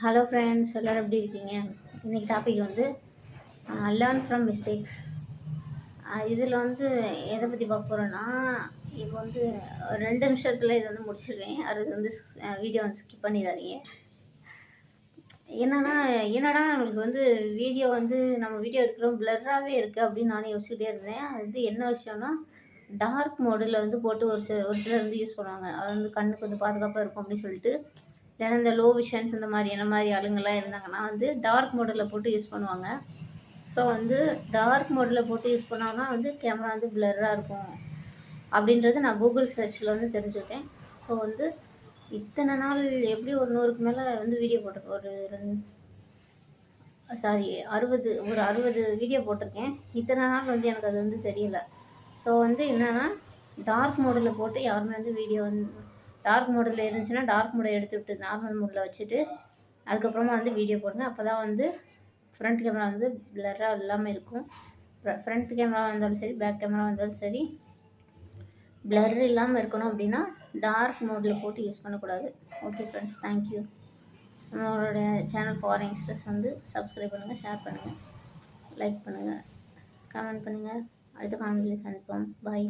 Hello friends, எல்லோரும் எப்படி இருக்கீங்க? இன்றைக்கி டாபிக் வந்து லேர்ன் ஃப்ரம் மிஸ்டேக்ஸ். இதில் வந்து எதை பற்றி பார்க்க போகிறோன்னா, இப்போ வந்து 2 நிமிஷத்தில் இதை வந்து முடிச்சிருவேன். அது வந்து வீடியோ வந்து ஸ்கிப் பண்ணிடாதீங்க. என்னன்னா நம்மளுக்கு வந்து வீடியோ வந்து நம்ம வீடியோ எடுக்கிறோம் பிளர்ராகவே இருக்குது அப்படின்னு நானும் யோசிச்சுட்டே இருந்தேன். அது வந்து என்ன விஷயம்னா, டார்க் மோடில் வந்து போட்டு ஒரு சிலர் வந்து யூஸ் பண்ணுவாங்க. அது வந்து கண்ணுக்கு வந்து பாதுகாப்பாக இருக்கும் அப்படின்னு சொல்லிட்டு, இல்லைன்னா இந்த லோ விஷன்ஸ் இந்த மாதிரி என்ன மாதிரி ஆளுங்கள்லாம் இருந்தாங்கன்னா வந்து டார்க் மோடில் போட்டு யூஸ் பண்ணுவாங்க. ஸோ வந்து டார்க் மோடில் போட்டு யூஸ் பண்ணாங்கன்னா வந்து கேமரா வந்து பிளர்ராக இருக்கும் அப்படின்றது நான் கூகுள் சர்ச்சில் வந்து தெரிஞ்சுக்கிட்டேன். ஸோ வந்து இத்தனை நாள் எப்படி ஒரு 100க்கு மேலே வந்து வீடியோ போட்டிருக்கேன். ஒரு 60 வீடியோ போட்டிருக்கேன். இத்தனை நாள் வந்து எனக்கு அது வந்து தெரியல. ஸோ வந்து என்னென்னா, டார்க் மோடில் போட்டு யாருமே வந்து வீடியோ வந்து டார்க் மோடில் இருந்துச்சுன்னா டார்க் மோடை எடுத்து விட்டு நார்மல் மோடில் வச்சுட்டு அதுக்கப்புறமா வந்து வீடியோ போடுங்க. அப்போ தான் வந்து ஃப்ரண்ட் கேமரா வந்து பிளர்ராக இல்லாமல் இருக்கும். ஃப்ரண்ட் கேமரா இருந்தாலும் சரி, பேக் கேமரா இருந்தாலும் சரி, பிளர் இல்லாமல் இருக்கணும் அப்படின்னா டார்க் மோடில் போட்டு யூஸ் பண்ணக்கூடாது. Okay friends, thank you. நம்மளோட சேனல் ஃபார் யங்ஸ்டர்ஸ் வந்து சப்ஸ்கிரைப் பண்ணுங்கள், ஷேர் பண்ணுங்கள், லைக் பண்ணுங்கள், கமெண்ட் பண்ணுங்கள். அடுத்த காணொலியில் சந்திப்போம். பாய்.